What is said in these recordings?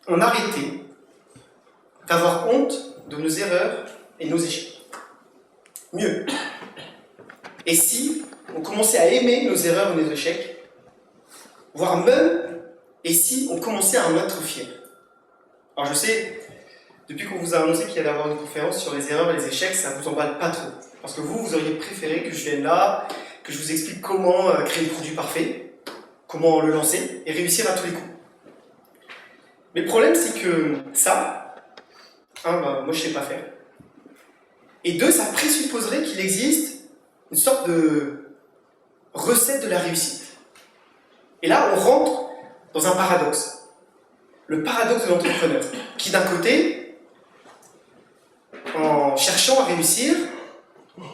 on arrêtait d'avoir honte de nos erreurs et nos échecs? Mieux. Et si on commençait à aimer nos erreurs et nos échecs, voire même, et si on commençait à en être fier? Alors je sais, depuis qu'on vous a annoncé qu'il allait y avoir une conférence sur les erreurs et les échecs, ça ne vous emballe pas trop. Parce que vous auriez préféré que je vienne là, que je vous explique comment créer le produit parfait, comment le lancer et réussir à tous les coups. Mais le problème, c'est que ça, moi je ne sais pas faire. Et deux, ça présupposerait qu'il existe une sorte de recette de la réussite. Et là, on rentre dans un paradoxe. Le paradoxe de l'entrepreneur, qui d'un côté, en cherchant à réussir,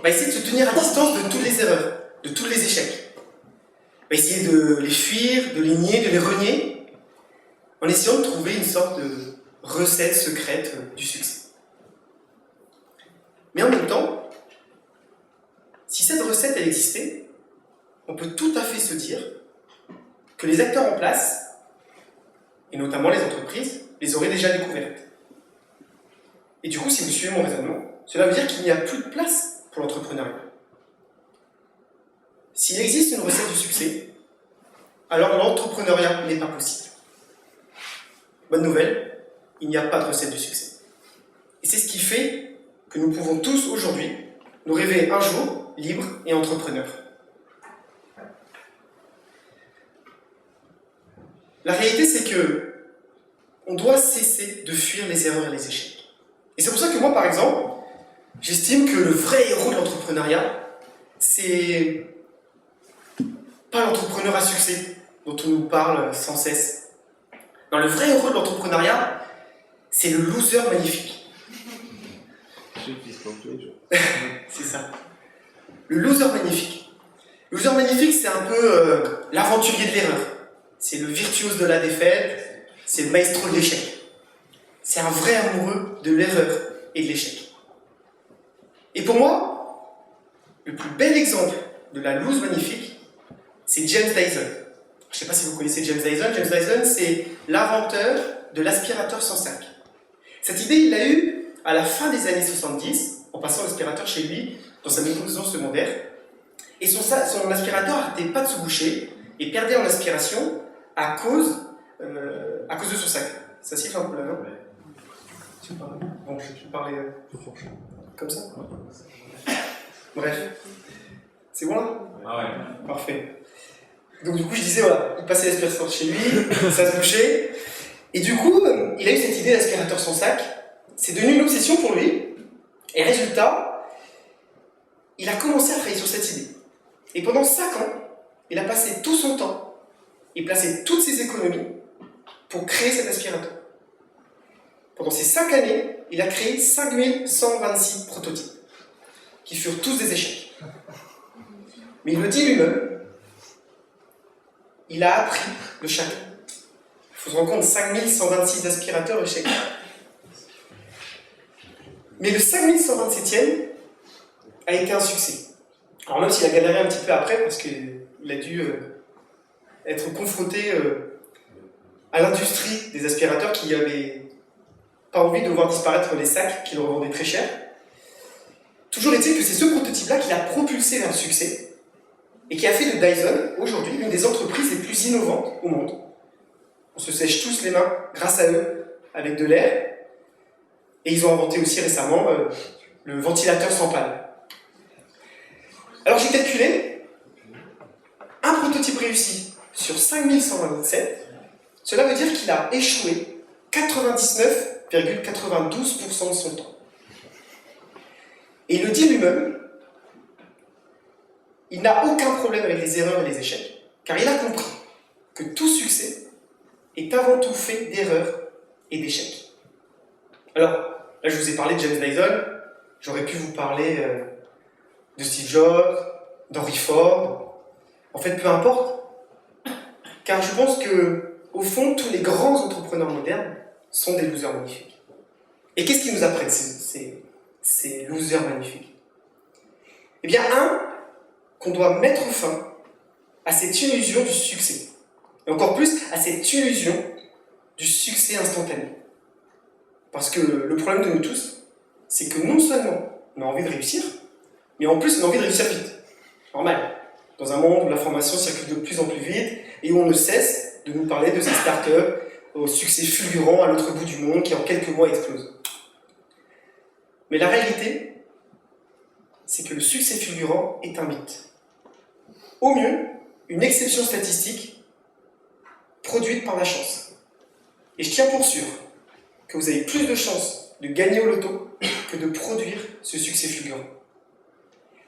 va essayer de se tenir à distance de toutes les erreurs, de tous les échecs. Va essayer de les fuir, de les nier, de les renier, en essayant de trouver une sorte de recette secrète du succès. Mais en même temps, si cette recette elle existait, on peut tout à fait se dire que les acteurs en place, et notamment les entreprises, les auraient déjà découvertes. Et du coup, si vous suivez mon raisonnement, cela veut dire qu'il n'y a plus de place pour l'entrepreneuriat. S'il existe une recette du succès, alors l'entrepreneuriat n'est pas possible. Bonne nouvelle, il n'y a pas de recette du succès. Et c'est ce qui fait que nous pouvons tous aujourd'hui nous réveiller un jour libres et entrepreneurs. La réalité, c'est que on doit cesser de fuir les erreurs et les échecs. Et c'est pour ça que moi, par exemple, j'estime que le vrai héros de l'entrepreneuriat, c'est pas l'entrepreneur à succès dont on nous parle sans cesse. Non, le vrai héros de l'entrepreneuriat, c'est le loser magnifique. C'est ça. Le loser magnifique. Le loser magnifique, c'est un peu l'aventurier de l'erreur. C'est le virtuose de la défaite, c'est le maestro de l'échec. C'est un vrai amoureux de l'erreur et de l'échec. Et pour moi, le plus bel exemple de la lose magnifique, c'est James Dyson. Je ne sais pas si vous connaissez James Dyson. James Dyson, c'est l'inventeur de l'aspirateur sans sac. Cette idée, il l'a eue à la fin des années 70, en passant l'aspirateur chez lui, dans sa maison secondaire. Et son aspirateur n'arrêtait pas de se boucher et perdait en aspiration à cause de son sac. Ça siffle un peu là, non? Bon, je vais parler comme ça. Bref. C'est bon là? Ah ouais. Parfait. Donc du coup, je disais, voilà, il passait l'aspirateur chez lui, ça se bouchait. Et du coup, il a eu cette idée d'aspirateur sans sac. C'est devenu une obsession pour lui. Et résultat, il a commencé à travailler sur cette idée. Et pendant 5 ans, il a passé tout son temps et placé toutes ses économies pour créer cet aspirateur. Pendant ces 5 années, il a créé 5126 prototypes, qui furent tous des échecs. Mais il le dit lui-même, il a appris de chacun. Il faut se rendre compte, 5126 aspirateurs échecs. Mais le 5127e a été un succès. Alors même s'il a galéré un petit peu après, parce qu'il a dû être confronté à l'industrie des aspirateurs qui n'avait pas envie de voir disparaître les sacs qu'il revendait très cher. Toujours est-il que c'est ce prototype-là qui l'a propulsé vers le succès et qui a fait de Dyson, aujourd'hui, l'une des entreprises les plus innovantes au monde. On se sèche tous les mains grâce à eux, avec de l'air. Et ils ont inventé aussi récemment le ventilateur sans pale. Alors j'ai calculé, un prototype réussi sur 5127, cela veut dire qu'il a échoué 99,92% de son temps. Et il le dit lui-même, il n'a aucun problème avec les erreurs et les échecs, car il a compris que tout succès est avant tout fait d'erreurs et d'échecs. Alors, là je vous ai parlé de James Dyson, j'aurais pu vous parler de Steve Jobs, d'Henry Ford, en fait peu importe, car je pense que, au fond, tous les grands entrepreneurs modernes sont des losers magnifiques. Et qu'est-ce qu'ils nous apprennent, ces losers magnifiques? Eh bien, qu'on doit mettre fin à cette illusion du succès. Et encore plus, à cette illusion du succès instantané. Parce que le problème de nous tous, c'est que non seulement on a envie de réussir, mais en plus on a envie de réussir vite. Normal. Dans un monde où l'information circule de plus en plus vite et où on ne cesse de nous parler de ces startups au succès fulgurant à l'autre bout du monde qui en quelques mois explosent. Mais la réalité, c'est que le succès fulgurant est un mythe. Au mieux, une exception statistique produite par la chance. Et je tiens pour sûr que vous avez plus de chances de gagner au loto que de produire ce succès fulgurant.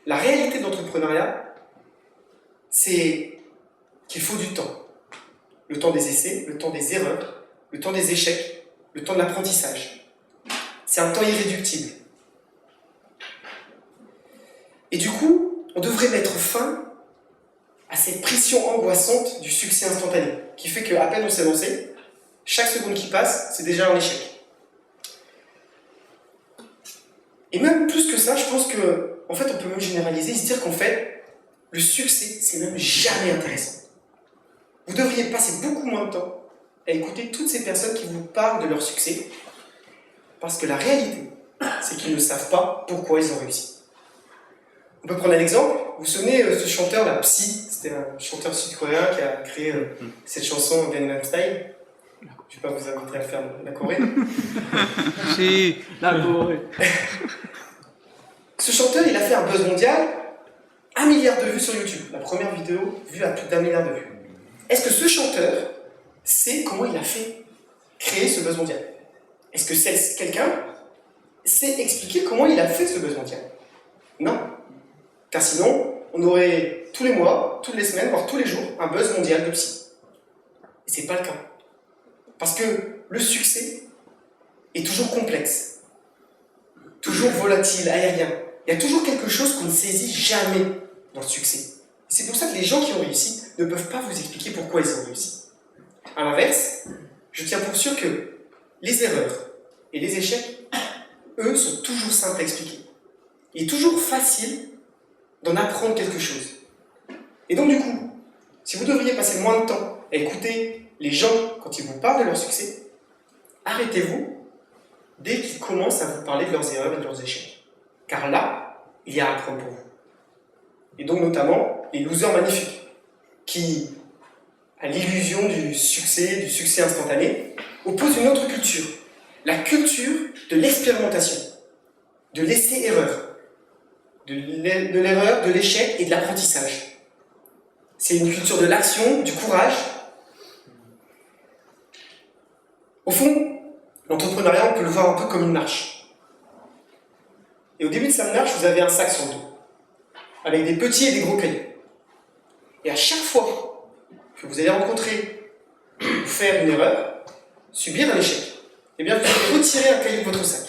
La réalité de l'entrepreneuriat, c'est qu'il faut du temps. Le temps des essais, le temps des erreurs, le temps des échecs, le temps de l'apprentissage. C'est un temps irréductible. Et du coup, on devrait mettre fin à cette pression angoissante du succès instantané, qui fait qu'à peine on s'est lancé, chaque seconde qui passe, c'est déjà un échec. Et même plus que ça, je pense que, en fait, on peut même généraliser et se dire qu'en fait, le succès, c'est même jamais intéressant. Vous devriez passer beaucoup moins de temps à écouter toutes ces personnes qui vous parlent de leur succès, parce que la réalité, c'est qu'ils ne savent pas pourquoi ils ont réussi. On peut prendre un exemple. Vous vous souvenez ce chanteur, la Psy, c'était un chanteur sud-coréen qui a créé cette chanson Gangnam Style. Je ne vais pas vous inviter à faire la Corée. Si, la Corée. Ce chanteur, il a fait un buzz mondial, 1 milliard de vues sur YouTube. La première vidéo vue à plus d'1 milliard de vues. Est-ce que ce chanteur sait comment il a fait créer ce buzz mondial? Est-ce que quelqu'un sait expliquer comment il a fait ce buzz mondial? Non. Car sinon, on aurait tous les mois, toutes les semaines, voire tous les jours, un buzz mondial de psy. Et c'est pas le cas. Parce que le succès est toujours complexe, toujours volatile, aérien. Il y a toujours quelque chose qu'on ne saisit jamais dans le succès. Et c'est pour ça que les gens qui ont réussi ne peuvent pas vous expliquer pourquoi ils ont réussi. A l'inverse, je tiens pour sûr que les erreurs et les échecs, eux, sont toujours simples à expliquer. Il est toujours facile d'en apprendre quelque chose. Et donc du coup, si vous devriez passer moins de temps à écouter les gens quand ils vous parlent de leur succès, arrêtez-vous dès qu'ils commencent à vous parler de leurs erreurs et de leurs échecs. Car là, il y a à apprendre pour vous. Et donc notamment les losers magnifiques, qui, à l'illusion du succès instantané, opposent une autre culture, la culture de l'expérimentation, de l'essai-erreur, de l'erreur, de l'échec et de l'apprentissage. C'est une culture de l'action, du courage. Au fond, l'entrepreneuriat, on peut le voir un peu comme une marche. Et au début de cette marche, vous avez un sac sur le dos, avec des petits et des gros cailloux. Et à chaque fois que vous allez rencontrer ou faire une erreur, subir un échec, eh bien vous allez retirer un caillou de votre sac.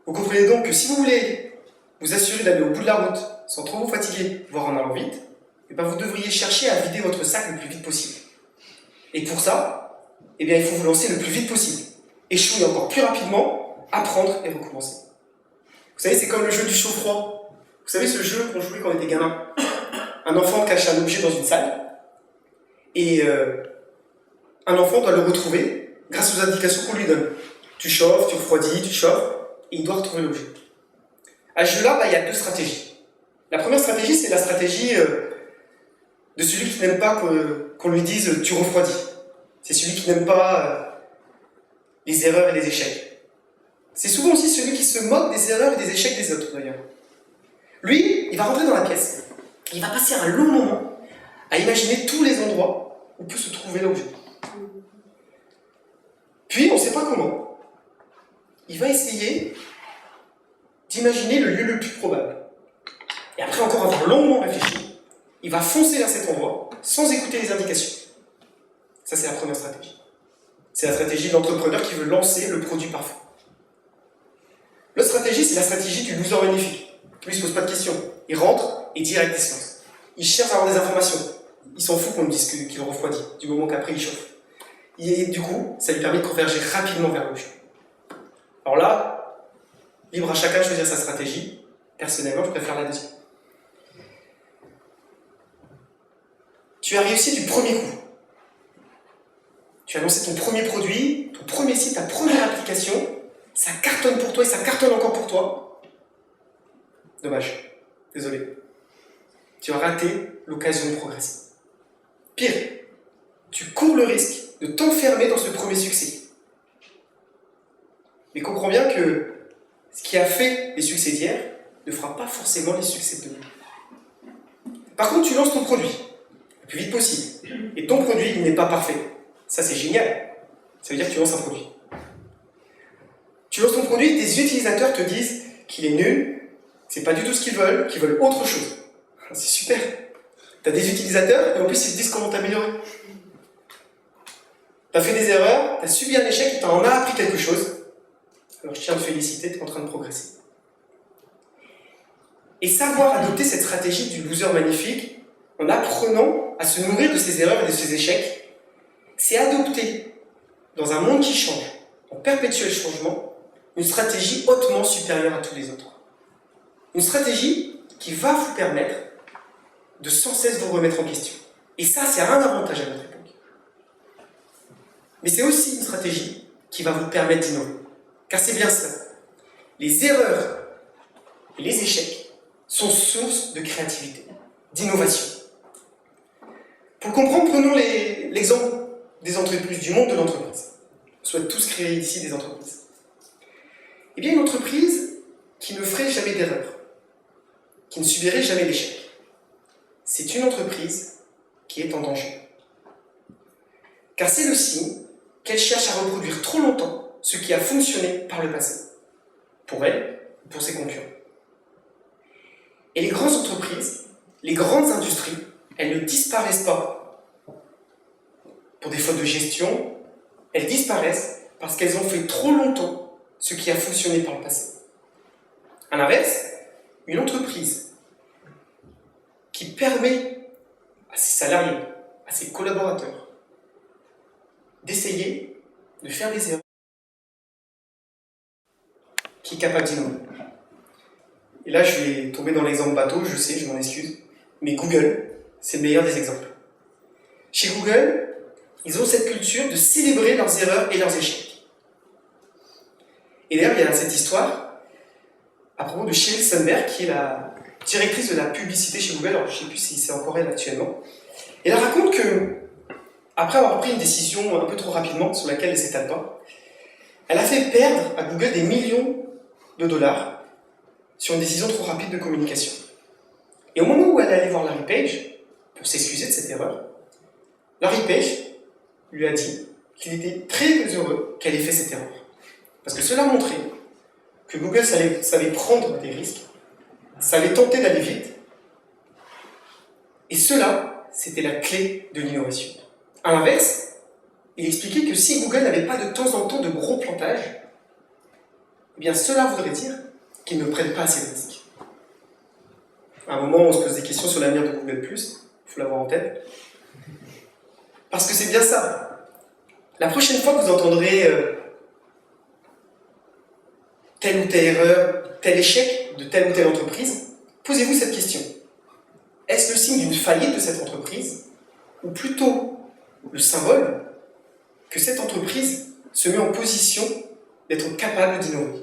Vous comprenez donc que si vous voulez vous assurer d'aller au bout de la route sans trop vous fatiguer, voire en allant vite, eh bien vous devriez chercher à vider votre sac le plus vite possible. Et pour ça, eh bien il faut vous lancer le plus vite possible. Échouer encore plus rapidement, apprendre et recommencer. Vous savez, c'est comme le jeu du chaud-froid. Vous savez ce jeu qu'on jouait quand on était gamin? Un enfant cache un objet dans une salle, et un enfant doit le retrouver grâce aux indications qu'on lui donne. Tu chauffes, tu refroidis, tu chauffes, et il doit retrouver l'objet. À ce jeu-là, il y a deux stratégies. La première stratégie, c'est la stratégie de celui qui n'aime pas qu'on lui dise « tu refroidis ». C'est celui qui n'aime pas les erreurs et les échecs. C'est souvent aussi celui qui se moque des erreurs et des échecs des autres, d'ailleurs. Lui, il va rentrer dans la pièce, et il va passer un long moment à imaginer tous les endroits où peut se trouver l'objet. Puis, on ne sait pas comment, il va essayer d'imaginer le lieu le plus probable. Et après encore avoir longuement réfléchi, il va foncer vers cet endroit sans écouter les indications. Ça, c'est la première stratégie. C'est la stratégie de l'entrepreneur qui veut lancer le produit parfait. L'autre stratégie, c'est la stratégie du loser magnifique. Lui, il ne se pose pas de questions. Il rentre et direct il se lance. Il cherche à avoir des informations. Il s'en fout qu'on lui dise qu'il refroidit, du moment qu'après il chauffe. Et du coup, ça lui permet de converger rapidement vers l'objet. Alors là, libre à chacun de choisir sa stratégie. Personnellement, je préfère la deuxième. Tu as réussi du premier coup. tu as lancé ton premier produit, ton premier site, ta première application, ça cartonne pour toi et ça cartonne encore pour toi. Dommage, désolé. Tu as raté l'occasion de progresser. Pire, tu cours le risque de t'enfermer dans ce premier succès. Mais comprends bien que ce qui a fait les succès d'hier ne fera pas forcément les succès de demain. Par contre, tu lances ton produit le plus vite possible. Et ton produit, il n'est pas parfait. Ça, c'est génial. Ça veut dire que tu lances un produit. Tu lances ton produit, tes utilisateurs te disent qu'il est nul, c'est pas du tout ce qu'ils veulent autre chose. C'est super. Tu as des utilisateurs et en plus ils te disent comment t'améliorer. Tu as fait des erreurs, tu as subi un échec et tu en as appris quelque chose. Alors je tiens à te féliciter, tu es en train de progresser. Et savoir adopter cette stratégie du loser magnifique en apprenant à se nourrir de ses erreurs et de ses échecs, c'est adopter, dans un monde qui change, en perpétuel changement, une stratégie hautement supérieure à tous les autres. Une stratégie qui va vous permettre de sans cesse vous remettre en question. Et ça, c'est un avantage à notre époque. Mais c'est aussi une stratégie qui va vous permettre d'innover. Car c'est bien ça. Les erreurs et les échecs sont source de créativité, d'innovation. Pour le comprendre, prenons l'exemple des entreprises, du monde de l'entreprise. On souhaite tous créer ici des entreprises. Eh bien, une entreprise qui ne ferait jamais d'erreur, qui ne subirait jamais d'échec, c'est une entreprise qui est en danger. Car c'est le signe qu'elle cherche à reproduire trop longtemps ce qui a fonctionné par le passé, pour elle ou pour ses concurrents. Et les grandes entreprises, les grandes industries, elles ne disparaissent pas pour des fautes de gestion, elles disparaissent parce qu'elles ont fait trop longtemps ce qui a fonctionné par le passé. À l'inverse, une entreprise qui permet à ses salariés, à ses collaborateurs, d'essayer de faire des erreurs, qui est capable d'innover. Et là, je vais tomber dans l'exemple bateau, je sais, je m'en excuse, mais Google, c'est le meilleur des exemples. Chez Google, ils ont cette culture de célébrer leurs erreurs et leurs échecs. Et d'ailleurs, il y a cette histoire à propos de Sheryl Sandberg, qui est la directrice de la publicité chez Google, alors je ne sais plus si c'est encore elle actuellement. Et elle raconte que, après avoir pris une décision un peu trop rapidement, sur laquelle elle ne s'étale pas, elle a fait perdre à Google des millions de dollars sur une décision trop rapide de communication. Et au moment où elle allait voir Larry Page, pour s'excuser de cette erreur, Larry Page lui a dit qu'il était très heureux qu'elle ait fait cette erreur. Parce que cela montrait que Google savait prendre des risques, savait tenter d'aller vite, et cela, c'était la clé de l'innovation. À l'inverse, il expliquait que si Google n'avait pas de temps en temps de gros plantages, eh bien cela voudrait dire qu'ils ne prennent pas assez de risques. À un moment où on se pose des questions sur l'avenir de Google+, il faut l'avoir en tête. Parce que c'est bien ça. La prochaine fois que vous entendrez telle ou telle erreur, tel échec de telle ou telle entreprise, posez-vous cette question. Est-ce le signe d'une faillite de cette entreprise, ou plutôt le symbole que cette entreprise se met en position d'être capable d'innover,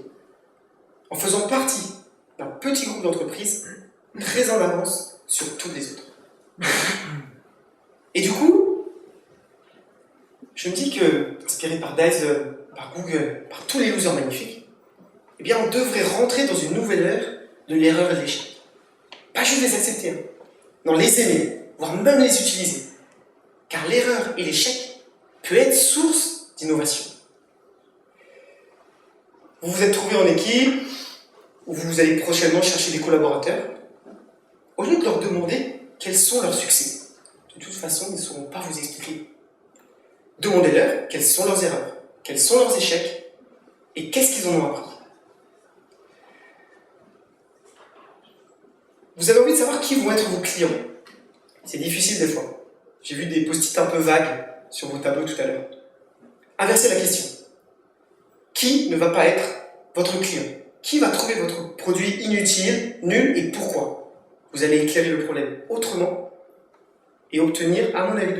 en faisant partie d'un petit groupe d'entreprises très en avance sur toutes les autres. Et du coup, je me dis que, inspiré par Dyson, par Google, par tous les losers magnifiques, eh bien on devrait rentrer dans une nouvelle ère de l'erreur et de l'échec. Pas juste les accepter, hein. Non, les aimer, voire même les utiliser. Car l'erreur et l'échec peut être source d'innovation. Vous vous êtes trouvé en équipe, ou vous allez prochainement chercher des collaborateurs. Au lieu de leur demander quels sont leurs succès, de toute façon, ils ne sauront pas vous expliquer. Demandez-leur quelles sont leurs erreurs, quels sont leurs échecs, et qu'est-ce qu'ils en ont appris. Vous avez envie de savoir qui vont être vos clients. C'est difficile des fois. J'ai vu des post-it un peu vagues sur vos tableaux tout à l'heure. Inversez la question. Qui ne va pas être votre client? Qui va trouver votre produit inutile, nul et pourquoi? Vous allez éclairer le problème autrement et obtenir, à mon avis,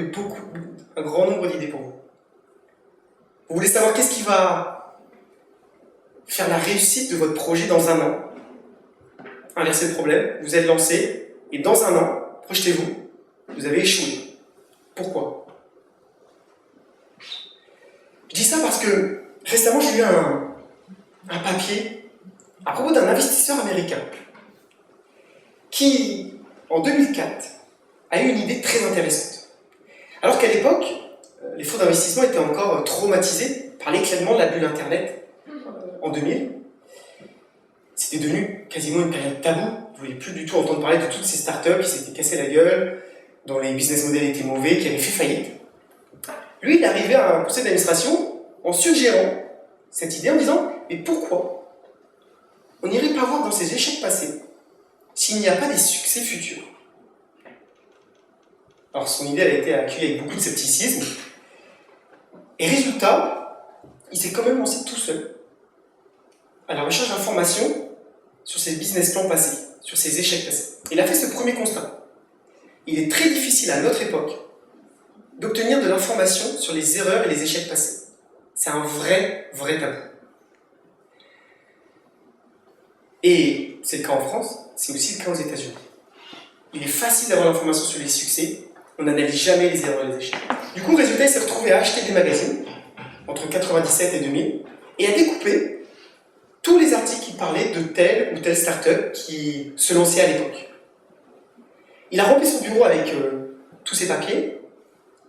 un grand nombre d'idées pour vous. Vous voulez savoir qu'est-ce qui va faire la réussite de votre projet dans un an. Inversez le problème, vous êtes lancé, et dans un an, projetez-vous, vous avez échoué. Pourquoi? Je dis ça parce que récemment j'ai lu un papier à propos d'un investisseur américain qui, en 2004, a eu une idée très intéressante. Alors qu'à l'époque, les fonds d'investissement étaient encore traumatisés par l'éclatement de la bulle Internet en 2000. C'était devenu quasiment une période taboue. Vous ne vouliez plus du tout entendre parler de toutes ces startups qui s'étaient cassées la gueule, dont les business models étaient mauvais, qui avaient fait faillite. Lui, il est arrivé à un conseil d'administration en suggérant cette idée en disant « Mais pourquoi on n'irait pas voir dans ces échecs passés s'il n'y a pas des succès futurs ?» Alors son idée elle a été accueillie avec beaucoup de scepticisme. Et résultat, il s'est quand même lancé tout seul à la recherche d'informations sur ses business plans passés, sur ses échecs passés. Il a fait ce premier constat. Il est très difficile à notre époque d'obtenir de l'information sur les erreurs et les échecs passés. C'est un vrai tabou. Et c'est le cas en France, c'est aussi le cas aux États-Unis. Il est facile d'avoir l'information sur les succès, on n'analyse jamais les erreurs et les échecs. Du coup, le résultat, il s'est retrouvé à acheter des magazines entre 1997 et 2000 et à découper tous les articles qui parlaient de telle ou telle start-up qui se lançait à l'époque. Il a rempli son bureau avec tous ces papiers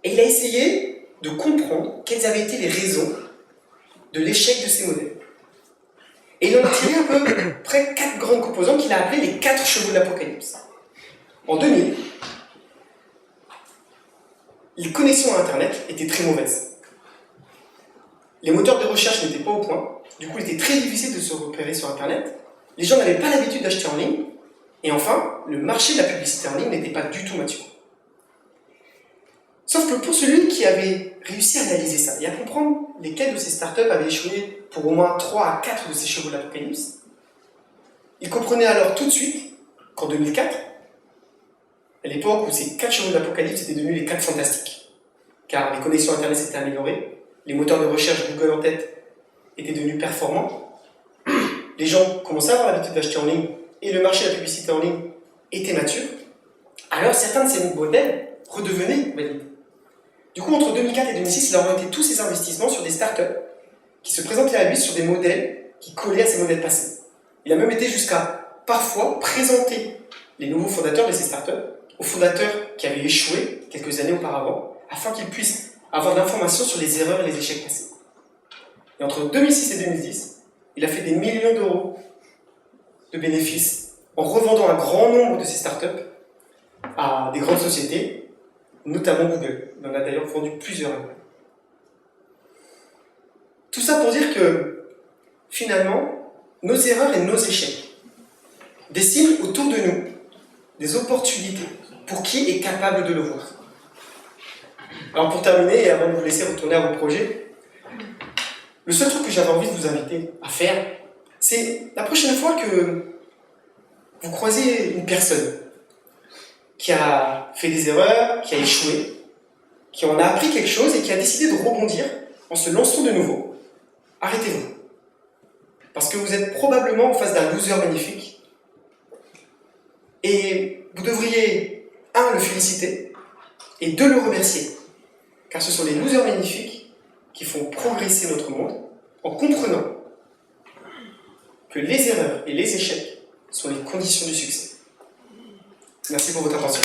et il a essayé de comprendre quelles avaient été les raisons de l'échec de ces modèles. Et il en a tiré à peu près 4 grandes composantes qu'il a appelées les 4 chevaux de l'apocalypse. En 2000, les connexions à Internet étaient très mauvaises. Les moteurs de recherche n'étaient pas au point, du coup il était très difficile de se repérer sur Internet. Les gens n'avaient pas l'habitude d'acheter en ligne. Et enfin, le marché de la publicité en ligne n'était pas du tout mature. Sauf que pour celui qui avait réussi à analyser ça et à comprendre lesquelles de ces startups avaient échoué pour au moins 3 à 4 de ces chevaux de l'apocalypse, il comprenait alors tout de suite qu'en 2004, à l'époque où ces 4 chevaux de l'apocalypse étaient devenus les 4 fantastiques, car les connexions Internet s'étaient améliorées, les moteurs de recherche Google en tête étaient devenus performants, les gens commençaient à avoir l'habitude d'acheter en ligne et le marché de la publicité en ligne était mature, alors certains de ces modèles redevenaient valides. Du coup, entre 2004 et 2006, il a orienté tous ses investissements sur des startups qui se présentaient à lui sur des modèles qui collaient à ces modèles passés. Il a même été jusqu'à parfois présenter les nouveaux fondateurs de ces startups aux fondateurs qui avaient échoué quelques années auparavant, afin qu'ils puissent avoir de l'information sur les erreurs et les échecs passés. Et entre 2006 et 2010, il a fait des millions d'euros de bénéfices en revendant un grand nombre de ces startups à des grandes sociétés, notamment Google. Il en a d'ailleurs vendu plusieurs. Tout ça pour dire que, finalement, nos erreurs et nos échecs dessinent autour de nous des opportunités pour qui est capable de le voir. Alors pour terminer, et avant de vous laisser retourner à vos projets, le seul truc que j'avais envie de vous inviter à faire, c'est la prochaine fois que vous croisez une personne qui a fait des erreurs, qui a échoué, qui en a appris quelque chose et qui a décidé de rebondir en se lançant de nouveau, arrêtez-vous. Parce que vous êtes probablement en face d'un loser magnifique et vous devriez, 1, le féliciter et 2, le remercier. Car ce sont les losers magnifiques qui font progresser notre monde en comprenant que les erreurs et les échecs sont les conditions du succès. Merci pour votre attention.